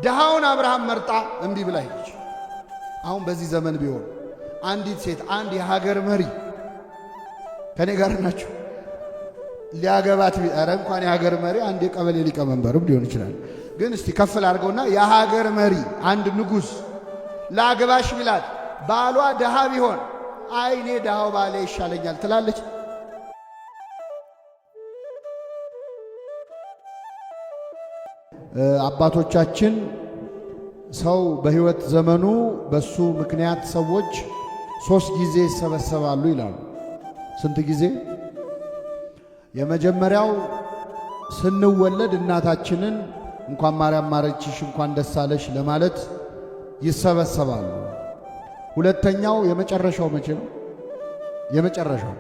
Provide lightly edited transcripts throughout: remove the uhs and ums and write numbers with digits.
ድሃውን አብርሃም መርጣ እምቢ ብላ ሄደች። አሁን በዚህ ዘመን ቢሆን አንዲት ሴት አንድ የሀገር መሪ ከኔ ጋር ናቸው ሊያገባት ቢጠረ እንኳን የሀገር መሪ አንድ የቀበሌ ሊቀመንበርም ሊሆን ይችላል። ግን እስቲ ከፍል አድርገውና የሀገር መሪ አንድ ንጉሥ ላገባሽ ቢላት ባሏ ድሃ ቢሆን አይ እኔ ድሃው ባሌ ይሻለኛል ትላለች? አባቶቻችን ሰው በሕይወት ዘመኑ በሱ ምክንያት ሰዎች 3 ጊዜ ይሰበሰባሉ ይላሉ። ስንት ጊዜ? የመጀመሪያው ስንወለድ እናታችንን እንኳን ማርያም ማረችሽ እንኳን ደስ አለሽ ለማለት ይሰበሰባሉ። ሁለተኛው የመጨረሻው መቼ ነው? የመጨረሻው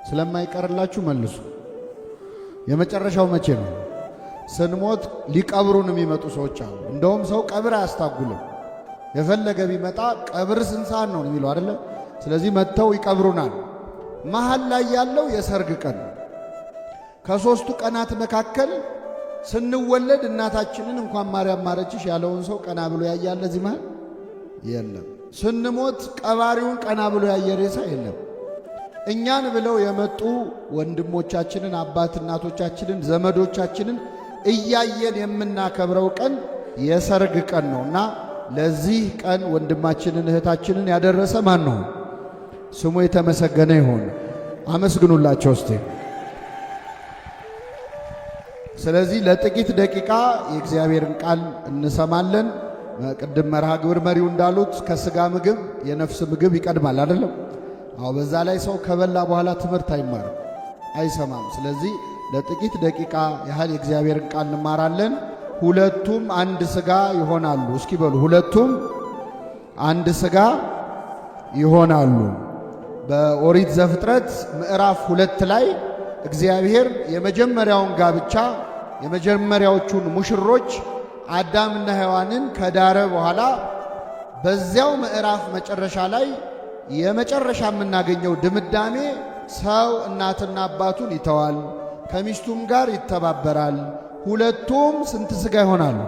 ስለማይቀርላችሁ መልሱ። የመጨረሻው መቼ ነው? ስንሞት ሊቀብሩን የሚመጡ ሰዎች አሉ። እንደውም ሰው ቀብር አያስታጉልም። የፈለገ ቢመጣ ቀብር ስንት ሰዓት ነው የሚለው አይደለ? ስለዚህ መጥተው ይቀብሩናል። መሃል ላይ ያለው የሰርግ ቀን ነው። ከ3ቱ ቀናት መካከል ስንወለድ እናታችንን እንኳን ማርያም ማረችሽ ያለውን ሰው ቀና ብሎ ያያለ እዚህ መሃል የለም። ስንሞት ቀባሪውን ቀና ብሎ ያየ ሬሳ የለም። እኛን ብለው የመጡ ወንድሞቻችንን፣ አባት እናቶቻችንን፣ ዘመዶቻችንን እያየን የምናከብረው ቀን የሰርግ ቀን ነውና ለዚህ ቀን ወንድማችንን እህታችንን ያደረሰ ማን ነው? ስሙ የተመሰገነ ይሁን። አመስግኑላቸው እስቲ። ስለዚህ ለጥቂት ደቂቃ የእግዚአብሔርን ቃል እንሰማለን። ቅድም መርሃ ግብር መሪው እንዳሉት ከስጋ ምግብ የነፍስ ምግብ ይቀድማል አይደለም? አዎ። በዛ ላይ ሰው ከበላ በኋላ ትምህርት አይማርም፣ አይሰማም። ስለዚህ ለጥቂት ደቂቃ ያህል የእግዚአብሔርን ቃል እንማራለን። ሁለቱም አንድ ስጋ ይሆናሉ። እስኪ በሉ ሁለቱም አንድ ስጋ ይሆናሉ። በኦሪት ዘፍጥረት ምዕራፍ 2 ላይ እግዚአብሔር የመጀመሪያውን ጋብቻ የመጀመሪያዎቹን ሙሽሮች አዳምና ሔዋንን ከዳረ በኋላ በዚያው ምዕራፍ መጨረሻ ላይ የመጨረሻ የምናገኘው ድምዳሜ ሰው እናትና አባቱን ይተዋል፣ ከሚስቱም ጋር ይተባበራል፣ ሁለቱም ስንት ሥጋ ይሆናሉ?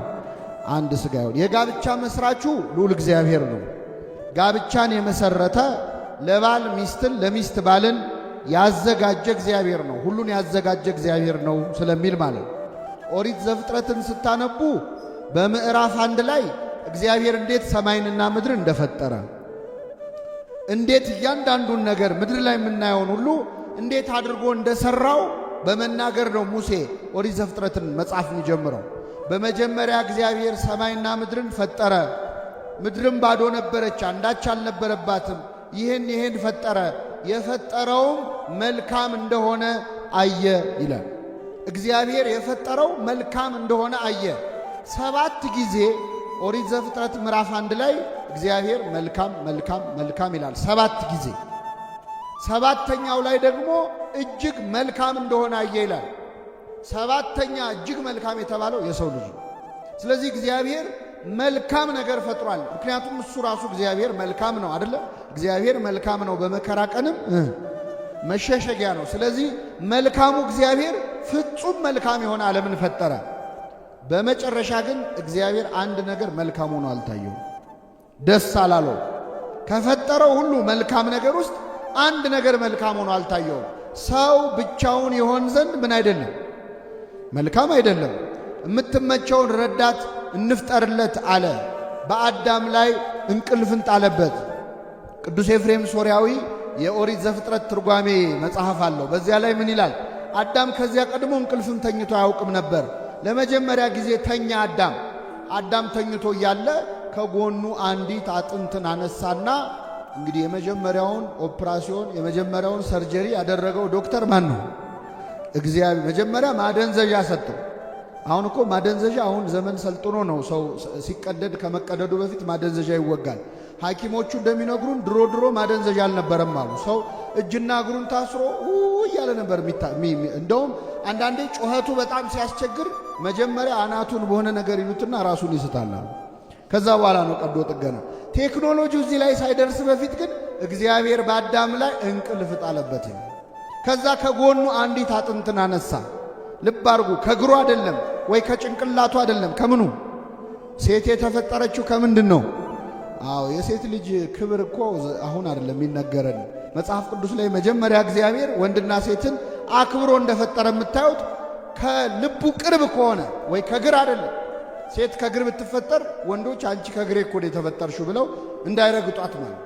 አንድ ሥጋ ይሆናል። የጋብቻ መስራቹ ልዑል እግዚአብሔር ነው። ጋብቻን የመሰረተ ለባል ሚስትን ለሚስት ባልን ያዘጋጀ እግዚአብሔር ነው። ሁሉን ያዘጋጀ እግዚአብሔር ነው ስለሚል ማለት ነው። ኦሪት ዘፍጥረትን ስታነቡ በምዕራፍ 1 ላይ እግዚአብሔር እንዴት ሰማይንና ምድር እንደፈጠረ እንዴት እያንዳንዱን ነገር ምድር ላይ የምናየውን ሁሉ እንዴት አድርጎ እንደሰራው በመናገር ነው ሙሴ ኦሪት ዘፍጥረትን መጽሐፍ የሚጀምረው። በመጀመሪያ እግዚአብሔር ሰማይና ምድርን ፈጠረ፣ ምድርም ባዶ ነበረች፣ አንዳች አልነበረባትም። ይህን ፈጠረ፣ የፈጠረውም መልካም እንደሆነ አየ ይላል። እግዚአብሔር የፈጠረው መልካም እንደሆነ አየ። 7 ጊዜ ኦሪት ዘፍጥረት ምዕራፍ 1 ላይ እግዚአብሔር መልካም መልካም መልካም ይላል 7 ጊዜ። 7ተኛው ላይ ደግሞ እጅግ መልካም እንደሆነ አየ ይላል። 7ተኛ እጅግ መልካም የተባለው የሰው ልጅ ነው። ስለዚህ እግዚአብሔር መልካም ነገር ፈጥሯል። ምክንያቱም እሱ ራሱ እግዚአብሔር መልካም ነው አይደለ? እግዚአብሔር መልካም ነው፣ በመከራ ቀንም መሸሸጊያ ነው። ስለዚህ መልካሙ እግዚአብሔር ፍጹም መልካም የሆነ ዓለምን ፈጠረ። በመጨረሻ ግን እግዚአብሔር አንድ ነገር መልካም ሆኖ አልታየው፣ ደስ አላለው። ከፈጠረው ሁሉ መልካም ነገር ውስጥ አንድ ነገር መልካም ሆኖ አልታየው። ሰው ብቻውን ይሆን ዘንድ ምን አይደለም? መልካም አይደለም። የምትመቸውን ረዳት እንፍጠርለት አለ። በአዳም ላይ እንቅልፍን ጣለበት። ቅዱስ ኤፍሬም ሶርያዊ የኦሪት ዘፍጥረት ትርጓሜ መጽሐፍ አለው። በዚያ ላይ ምን ይላል? አዳም ከዚያ ቀድሞ እንቅልፍን ተኝቶ አያውቅም ነበር። ለመጀመሪያ ጊዜ ተኛ። አዳም ተኝቶ እያለ ከጎኑ አንዲት አጥንትን አነሳና እንግዲህ የመጀመሪያውን ኦፕራሲዮን የመጀመሪያውን ሰርጀሪ ያደረገው ዶክተር ማን ነው? እግዚአብሔር። መጀመሪያ ማደንዘዣ ሰጠው። አሁን እኮ ማደንዘዣ አሁን ዘመን ሰልጥኖ ነው ሰው ሲቀደድ ከመቀደዱ በፊት ማደንዘዣ ይወጋል። ሐኪሞቹ እንደሚነግሩን ድሮ ማደንዘዣ አልነበረም አሉ። ሰው እጅና እግሩን ታስሮ እያለ ነበር እንደውም አንዳንዴ ጩኸቱ በጣም ሲያስቸግር መጀመሪያ አናቱን በሆነ ነገር ይሉትና ራሱን ይስታል። ከዛ በኋላ ነው ቀዶ ጥገና። ቴክኖሎጂው እዚህ ላይ ሳይደርስ በፊት ግን እግዚአብሔር በአዳም ላይ እንቅልፍ ጣለበት። ከዛ ከጎኑ አንዲት አጥንትን አነሳ። ልብ አድርጉ፣ ከእግሩ አይደለም ወይ ከጭንቅላቱ አይደለም፣ ከምኑ ሴት የተፈጠረችው ከምንድን ነው? አዎ የሴት ልጅ ክብር እኮ አሁን አይደለም የሚነገረን። መጽሐፍ ቅዱስ ላይ መጀመሪያ እግዚአብሔር ወንድና ሴትን አክብሮ እንደፈጠረ የምታዩት ከልቡ ቅርብ ከሆነ ወይ ከግር አይደለም። ሴት ከግር ብትፈጠር ወንዶች አንቺ ከግሬ እኮ ነው የተፈጠርሽው ብለው እንዳይረግጧት ማለት።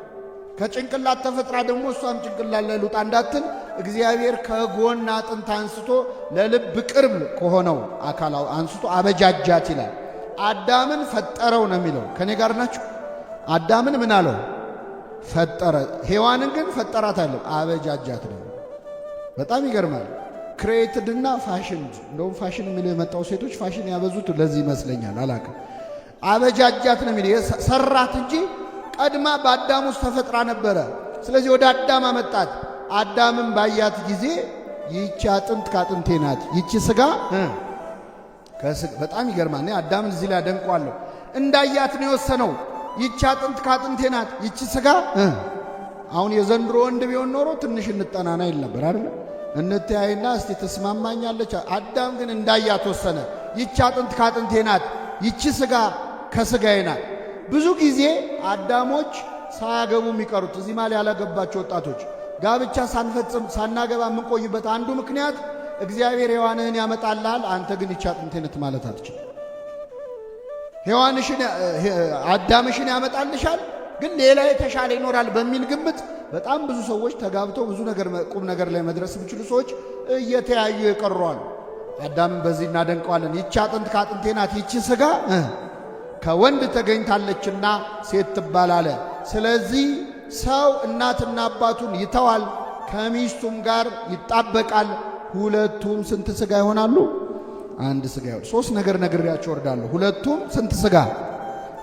ከጭንቅላት ተፈጥራ ደግሞ እሷም ጭንቅላት ላይ ሉጣ እንዳትል እግዚአብሔር ከጎን አጥንት አንስቶ ለልብ ቅርብ ከሆነው አካል አንስቶ አበጃጃት ይላል። አዳምን ፈጠረው ነው የሚለው። ከኔ ጋር ናችሁ? አዳምን ምን አለው? ፈጠረ። ሔዋንን ግን ፈጠራት አይደለም፣ አበጃጃት ነው። በጣም ይገርማል። ክሬትድና ፋሽን፣ እንደውም ፋሽን የሚለው የመጣው ሴቶች ፋሽን ያበዙት ለዚህ ይመስለኛል፣ አላውቅም። አበጃጃት ነው የሚለው፣ ሰራት እንጂ ቀድማ በአዳም ውስጥ ተፈጥራ ነበረ። ስለዚህ ወደ አዳም አመጣት። አዳምን ባያት ጊዜ ይቺ አጥንት ከአጥንቴ ናት፣ ይቺ ስጋ በጣም ይገርማል። አዳምን እዚህ ላይ አደንቀዋለሁ። እንዳያት ነው የወሰነው። ይቺ አጥንት ከአጥንቴ ናት፣ ይቺ ስጋ። አሁን የዘንድሮ ወንድ ቢሆን ኖሮ ትንሽ እንጠናና ይል ነበር አይደል? እንተያይና እስቲ ተስማማኛለች። አዳም ግን እንዳያት ወሰነ። ይቺ አጥንት ከአጥንቴ ናት፣ ይቺ ስጋ ከስጋዬ ናት። ብዙ ጊዜ አዳሞች ሳያገቡ የሚቀሩት እዚህ ማለት ያላገባቸው ወጣቶች ጋብቻ ሳንፈጽም ሳናገባ የምንቆይበት አንዱ ምክንያት እግዚአብሔር ሔዋንህን ያመጣልሃል፣ አንተ ግን ይቺ አጥንቴ ናት ማለት አትችል። ሔዋንሽን አዳምሽን ያመጣልሻል፣ ግን ሌላ የተሻለ ይኖራል በሚል ግምት በጣም ብዙ ሰዎች ተጋብተው ብዙ ነገር ቁም ነገር ላይ መድረስ የሚችሉ ሰዎች እየተያዩ የቀሯል። አዳምን በዚህ እናደንቀዋለን። ይቺ አጥንት ከአጥንቴ ናት፣ ይቺ ስጋ ከወንድ ተገኝታለችና ሴት ትባላለ። ስለዚህ ሰው እናትና አባቱን ይተዋል፣ ከሚስቱም ጋር ይጣበቃል፣ ሁለቱም ስንት ስጋ ይሆናሉ? አንድ ስጋ ይሆናል። ሶስት ነገር ነግሬያቸው ወርዳለሁ። ሁለቱም ስንት ስጋ?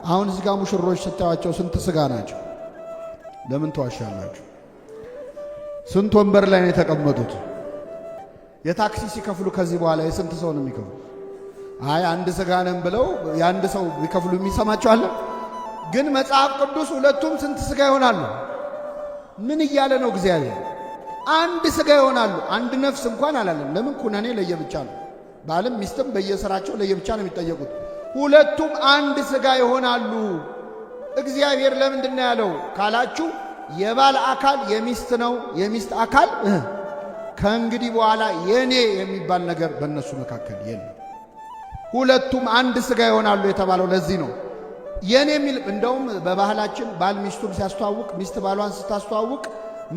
አሁን እዚህ ጋር ሙሽሮች ስታዩዋቸው ስንት ስጋ ናቸው? ለምን ተዋሻላችሁ? ስንት ወንበር ላይ ነው የተቀመጡት? የታክሲ ሲከፍሉ ከዚህ በኋላ የስንት ሰው ነው የሚከፍሉ? አይ አንድ ስጋ ነን ብለው የአንድ ሰው ቢከፍሉ የሚሰማቸው አለ? ግን መጽሐፍ ቅዱስ ሁለቱም ስንት ስጋ ይሆናሉ? ምን እያለ ነው እግዚአብሔር? አንድ ስጋ ይሆናሉ። አንድ ነፍስ እንኳን አላለም። ለምን? ኩነኔ ለየብቻ ነው። ባልም ሚስትም በየሥራቸው ለየብቻ ነው የሚጠየቁት። ሁለቱም አንድ ስጋ ይሆናሉ። እግዚአብሔር ለምንድን ነው ያለው ካላችሁ፣ የባል አካል የሚስት ነው፣ የሚስት አካል ከእንግዲህ በኋላ የኔ የሚባል ነገር በእነሱ መካከል የለም። ሁለቱም አንድ ስጋ ይሆናሉ የተባለው ለዚህ ነው። የኔ የሚል እንደውም በባህላችን ባል ሚስቱን ሲያስተዋውቅ፣ ሚስት ባሏን ስታስተዋውቅ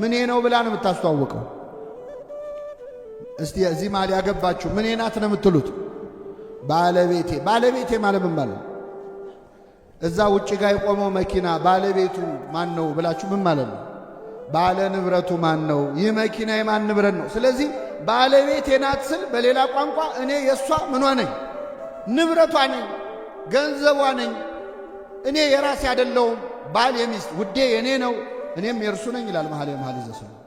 ምኔ ነው ብላ ነው የምታስተዋውቀው። እስቲ እዚህ ማል ያገባችሁ ምኔ ናት ነው የምትሉት? ባለቤቴ። ባለቤቴ ማለት ምን ማለት ነው? እዛ ውጭ ጋር የቆመው መኪና ባለቤቱ ማን ነው ብላችሁ ምን ማለት ነው? ባለ ንብረቱ ማን ነው? ይህ መኪና የማን ንብረት ነው? ስለዚህ ባለቤቴ ናት ስል በሌላ ቋንቋ እኔ የእሷ ምኗ ነኝ? ንብረቷ ነኝ፣ ገንዘቧ ነኝ። እኔ የራሴ አይደለሁም። ባል የሚስት ውዴ የኔ ነው፣ እኔም የእርሱ ነኝ ይላል መኃልየ መኃልይ ዘሰሎሞን።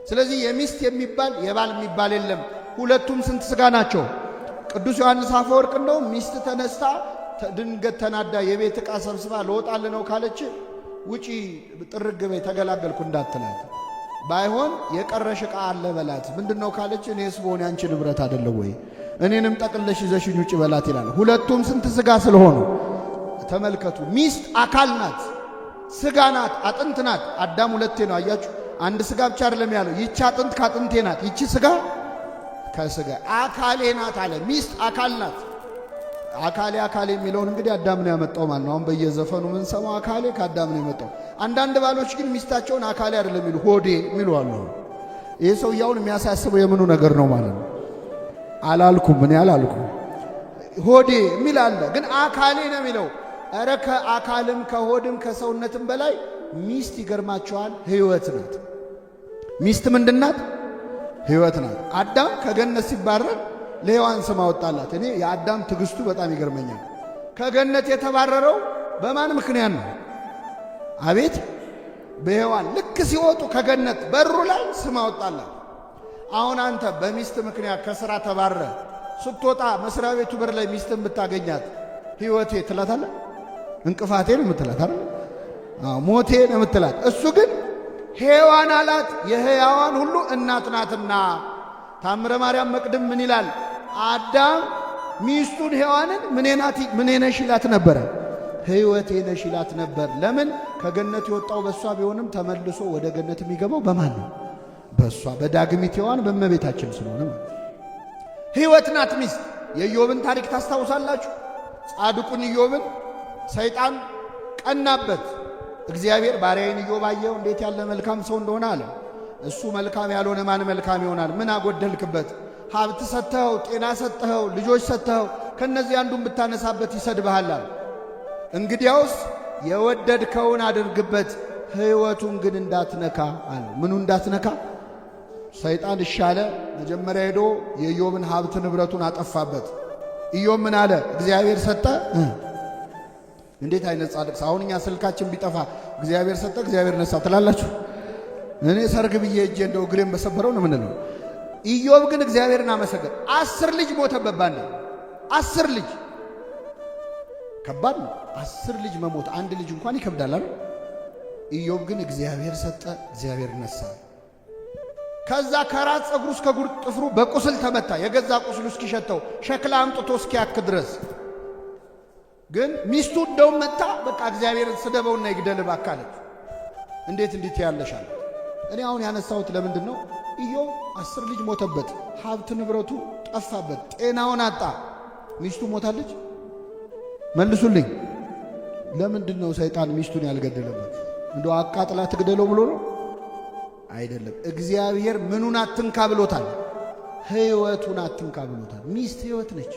ስለዚህ የሚስት የሚባል የባል የሚባል የለም። ሁለቱም ስንት ሥጋ ናቸው? ቅዱስ ዮሐንስ አፈወርቅ እንደውም ሚስት ተነስታ ድንገት ተናዳ የቤት ዕቃ ሰብስባ ልወጣልህ ነው ካለች ውጪ ጥርግ በይ ተገላገልኩ እንዳትላት፣ ባይሆን የቀረሽ ዕቃ አለ በላት። ምንድነው ካለች እኔስ በሆነ ያንቺ ንብረት አይደለም ወይ? እኔንም ጠቅለሽ ይዘሽኝ ውጪ በላት ይላል። ሁለቱም ስንት ሥጋ ስለሆኑ ተመልከቱ። ሚስት አካል ናት፣ ሥጋ ናት፣ አጥንት ናት። አዳም ሁለቴ ነው አያችሁ። አንድ ሥጋ ብቻ አይደለም ያለው። ይቺ አጥንት ከአጥንቴ ናት፣ ይቺ ሥጋ ከሥጋ አካሌ ናት አለ። ሚስት አካል ናት። አካሌ አካሌ የሚለውን እንግዲህ አዳም ነው ያመጣው ማለት ነው። አሁን በየዘፈኑ ምን ሰማው አካሌ ከአዳም ነው የመጣው። አንዳንድ ባሎች ግን ሚስታቸውን አካሌ አይደለም የሚሉ ሆዴ የሚሉ አሉ። ይሄ ሰውየውን የሚያሳስበው የምኑ ነገር ነው ማለት ነው? አላልኩም፣ እኔ አላልኩም። ሆዴ የሚል አለ፣ ግን አካሌ ነው የሚለው። ኧረ ከአካልም ከሆድም ከሰውነትም በላይ ሚስት ይገርማቸዋል፣ ሕይወት ናት። ሚስት ምንድን ናት? ሕይወት ናት። አዳም ከገነት ሲባረር ለሔዋን ስም አወጣላት። እኔ የአዳም ትዕግስቱ በጣም ይገርመኛል። ከገነት የተባረረው በማን ምክንያት ነው? አቤት በሔዋን። ልክ ሲወጡ ከገነት በሩ ላይ ስም አወጣላት። አሁን አንተ በሚስት ምክንያት ከሥራ ተባረ ስትወጣ መስሪያ ቤቱ በር ላይ ሚስትን ብታገኛት ሕይወቴ ትላታለህ? እንቅፋቴ ነው የምትላት አይደል? ሞቴ ነው የምትላት። እሱ ግን ሔዋን አላት፣ የሕያዋን ሁሉ እናት ናትና። ታምረ ማርያም መቅድም ምን ይላል? አዳም ሚስቱን ሔዋንን ምኔ ነሽ ይላት ነበረ። ሕይወቴ ነሽ ይላት ነበር። ለምን? ከገነት የወጣው በሷ ቢሆንም ተመልሶ ወደ ገነት የሚገባው በማን ነው? በሷ በዳግሚት ሔዋን በእመቤታችን ስለሆነ ማለት። ሕይወት ናት ሚስት። የኢዮብን ታሪክ ታስታውሳላችሁ? ጻድቁን ኢዮብን ሰይጣን ቀናበት። እግዚአብሔር ባሪያዬን ኢዮብ አየው እንዴት ያለ መልካም ሰው እንደሆነ አለ። እሱ መልካም ያልሆነ ማን መልካም ይሆናል? ምን አጎደልክበት? ሀብት ሰጥተኸው፣ ጤና ሰጥተኸው፣ ልጆች ሰጥተኸው ከነዚህ አንዱን ብታነሳበት ይሰድብሃል አለ። እንግዲያውስ የወደድከውን አድርግበት፣ ሕይወቱን ግን እንዳትነካ አለ። ምኑ እንዳትነካ? ሰይጣን እሻለ። መጀመሪያ ሄዶ የኢዮብን ሀብት ንብረቱን አጠፋበት። ኢዮብ ምን አለ? እግዚአብሔር ሰጠ። እንዴት አይነት ጻድቅ! አሁን እኛ ስልካችን ቢጠፋ እግዚአብሔር ሰጠ እግዚአብሔር ነሳ ትላላችሁ? እኔ ሰርግ ብዬ እጄ እንደው እግሬን በሰበረው ነው ምንለው። ኢዮብ ግን እግዚአብሔርን አመሰገን። 10 ልጅ ሞተበት ባንዴ። 10 ልጅ ከባድ ነው። 10 ልጅ መሞት፣ አንድ ልጅ እንኳን ይከብዳል አይደል? ኢዮብ ግን እግዚአብሔር ሰጠ እግዚአብሔር ነሳ። ከዛ ከራስ ፀጉሩ እስከ እግሩ ጥፍሩ በቁስል ተመታ። የገዛ ቁስሉ እስኪሸተው ሸክላ አምጥቶ እስኪያክ ድረስ። ግን ሚስቱ እንደውም መታ በቃ እግዚአብሔርን ስደበውና ይግደል እባክህ አለች። እንዴት እንዴት ያለሻል? እኔ አሁን ያነሳሁት ለምንድን ነው? ኢዮብ 10 ልጅ ሞተበት፣ ሀብት ንብረቱ ጠፋበት፣ ጤናውን አጣ። ሚስቱ ሞታለች። መልሱልኝ። ለምንድን ነው ሰይጣን ሚስቱን ያልገደለበት? እንደው አቃጥላ ትግደለው ብሎ ነው? አይደለም። እግዚአብሔር ምኑን አትንካ ብሎታል? ሕይወቱን አትንካ ብሎታል። ሚስት ሕይወት ነች።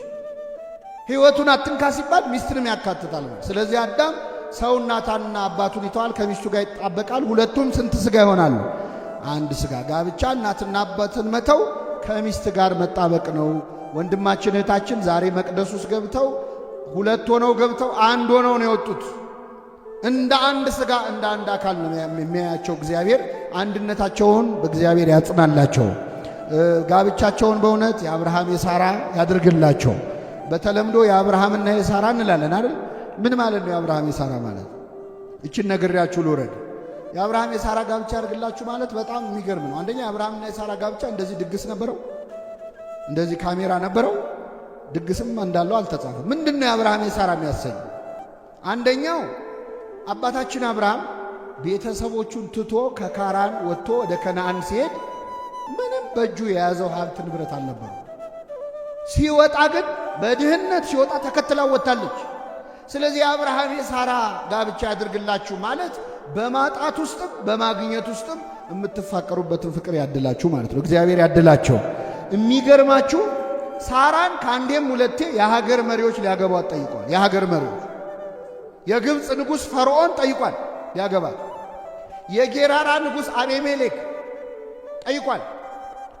ሕይወቱን አትንካ ሲባል ሚስትንም ያካትታል። ስለዚህ አዳም ሰው እናቱንና አባቱን ይተዋል፣ ከሚስቱ ጋር ይጣበቃል። ሁለቱም ስንት ሥጋ ይሆናሉ? አንድ ሥጋ። ጋብቻ እናትና አባትን መተው ከሚስት ጋር መጣበቅ ነው። ወንድማችን እህታችን ዛሬ መቅደስ ውስጥ ገብተው ሁለት ሆነው ገብተው አንድ ሆነው ነው የወጡት። እንደ አንድ ሥጋ እንደ አንድ አካል ነው የሚያያቸው እግዚአብሔር። አንድነታቸውን በእግዚአብሔር ያጽናላቸው። ጋብቻቸውን በእውነት የአብርሃም የሳራ ያድርግላቸው። በተለምዶ የአብርሃምና የሳራ እንላለን አይደል? ምን ማለት ነው የአብርሃም የሳራ ማለት? እችን ነግሬያችሁ ልውረድ። የአብርሃም የሳራ ጋብቻ ያድርግላችሁ ማለት በጣም የሚገርም ነው። አንደኛ የአብርሃምና የሳራ ጋብቻ እንደዚህ ድግስ ነበረው? እንደዚህ ካሜራ ነበረው? ድግስም እንዳለው አልተጻፈም። ምንድነው የአብርሃም የሳራ የሚያሰኝ? አንደኛው አባታችን አብርሃም ቤተሰቦቹን ትቶ ከካራን ወጥቶ ወደ ከነዓን ሲሄድ ምንም በእጁ የያዘው ሀብት ንብረት አልነበረው። ሲወጣ ግን በድህነት ሲወጣ ተከትላ ወጣለች። ስለዚህ የአብርሃም የሳራ ጋብቻ ያድርግላችሁ ማለት በማጣት ውስጥም በማግኘት ውስጥም የምትፋቀሩበትን ፍቅር ያድላችሁ ማለት ነው። እግዚአብሔር ያድላቸው። የሚገርማችሁ ሳራን ከአንዴም ሁለቴ የሀገር መሪዎች ሊያገቧት ጠይቋል። የሀገር መሪዎች የግብፅ ንጉሥ ፈርዖን ጠይቋል ሊያገባት። የጌራራ ንጉሥ አቤሜሌክ ጠይቋል።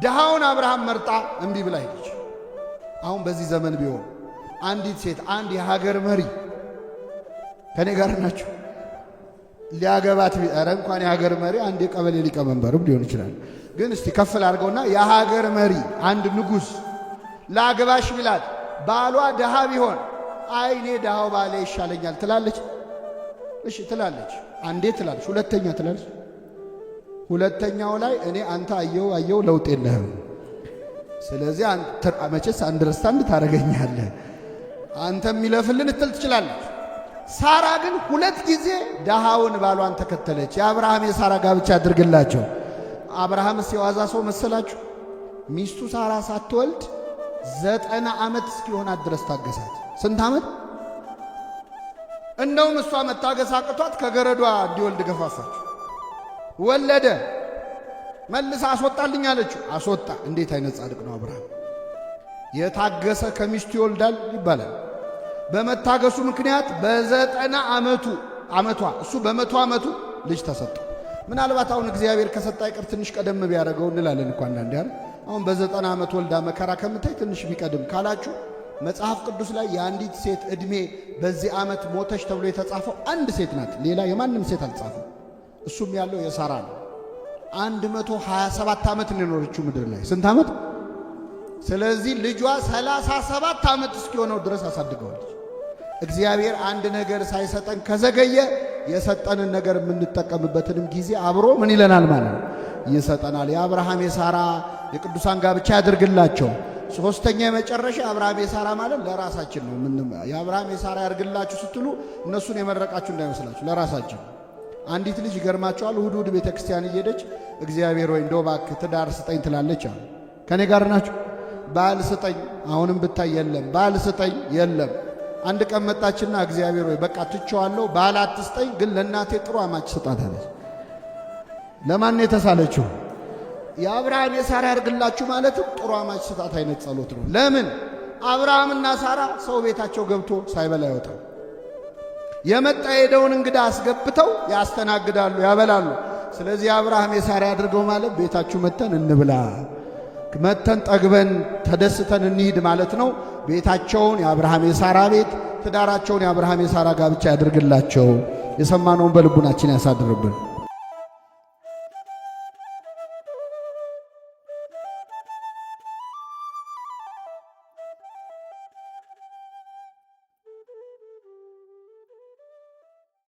ድሃውን አብርሃም መርጣ እምቢ ብላ ሄደች። አሁን በዚህ ዘመን ቢሆን አንዲት ሴት አንድ የሀገር መሪ ከኔ ጋር ናቸው ሊያገባት ኧረ እንኳን የሀገር መሪ አንድ የቀበሌ ሊቀመንበርም ሊሆን ይችላል። ግን እስቲ ከፍል አድርገውና የሀገር መሪ አንድ ንጉሥ ላግባሽ ቢላት ባሏ ድሃ ቢሆን አይ እኔ ድሃው ባሌ ይሻለኛል ትላለች? እሺ ትላለች። አንዴ ትላለች፣ ሁለተኛ ትላለች። ሁለተኛው ላይ እኔ አንተ አየው ለውጥ የለህም፣ ስለዚህ መቼስ አንደርስታንድ ታደርገኛለህ፣ አንተ የሚለፍልን እትል ትችላለች። ሳራ ግን 2 ጊዜ ድሃውን ባሏን ተከተለች። የአብርሃም የሳራ ጋብቻ ያድርግላቸው። አብርሃምስ የዋዛ ሰው መሰላችሁ? ሚስቱ ሳራ ሳትወልድ 90 ዓመት እስኪሆናት ድረስ ታገሳት። ስንት ዓመት? እንደውም እሷ መታገስ አቅቷት ከገረዷ እንዲወልድ ገፋፋች። ወለደ። መልሳ አስወጣልኝ አለችው። አስወጣ። እንዴት አይነት ጻድቅ ነው አብርሃም! የታገሰ ከሚስቱ ይወልዳል ይባላል። በመታገሱ ምክንያት በ90 ዓመቷ እሱ በ100 ዓመቱ ልጅ ተሰጠው። ምናልባት አሁን እግዚአብሔር ከሰጣ ይቀር ትንሽ ቀደም ቢያደርገው እንላለን እንኳን አንዳንዴ አይደል? አሁን በ90 ዓመት ወልዳ መከራ ከምታይ ትንሽ ቢቀድም ካላችሁ መጽሐፍ ቅዱስ ላይ የአንዲት ሴት ዕድሜ በዚህ ዓመት ሞተች ተብሎ የተጻፈው አንድ ሴት ናት። ሌላ የማንም ሴት አልጻፈም። እሱም ያለው የሳራ ነው። 127 ዓመት የኖረችው ምድር ላይ ስንት ዓመት? ስለዚህ ልጇ 37 ዓመት እስኪሆነው ድረስ አሳድገዋለች። እግዚአብሔር አንድ ነገር ሳይሰጠን ከዘገየ የሰጠንን ነገር የምንጠቀምበትንም ጊዜ አብሮ ምን ይለናል ማለት ነው? ይሰጠናል። የአብርሃም የሳራ የቅዱሳን ጋብቻ ያድርግላቸው። ሶስተኛ የመጨረሻ አብርሃም የሳራ ማለት ለራሳችን ነው። የአብርሃም የሳራ ያርግላችሁ ስትሉ እነሱን የመረቃችሁ እንዳይመስላችሁ ለራሳችን። አንዲት ልጅ ይገርማችኋል፣ እሑድ እሑድ ቤተክርስቲያን እየሄደች እግዚአብሔር ወይ እንደው እባክህ ትዳር ስጠኝ ትላለች አሉ። ከኔ ጋር ናችሁ? ባል ስጠኝ አሁንም ብታይ የለም፣ ባል ስጠኝ የለም። አንድ ቀን መጣችና እግዚአብሔር ወይ በቃ ትቼዋለሁ፣ ባል አትስጠኝ፣ ግን ለእናቴ ጥሩ አማች ስጣት አለች። ለማን ነው የተሳለችው? የአብርሃም የሳራ ያርግላችሁ ማለትም ጥሩ አማች ስጣት አይነት ጸሎት ነው። ለምን? አብርሃምና ሳራ ሰው ቤታቸው ገብቶ ሳይበላ አይወጣም። የመጣ ሄደውን እንግዳ አስገብተው ያስተናግዳሉ፣ ያበላሉ። ስለዚህ አብርሃም የሳራ ያድርገው ማለት ቤታችሁ መተን እንብላ፣ መተን ጠግበን ተደስተን እንሂድ ማለት ነው። ቤታቸውን የአብርሃም የሳራ ቤት፣ ትዳራቸውን የአብርሃም የሳራ ጋብቻ ያድርግላቸው። የሰማነውን በልቡናችን ያሳድርብን።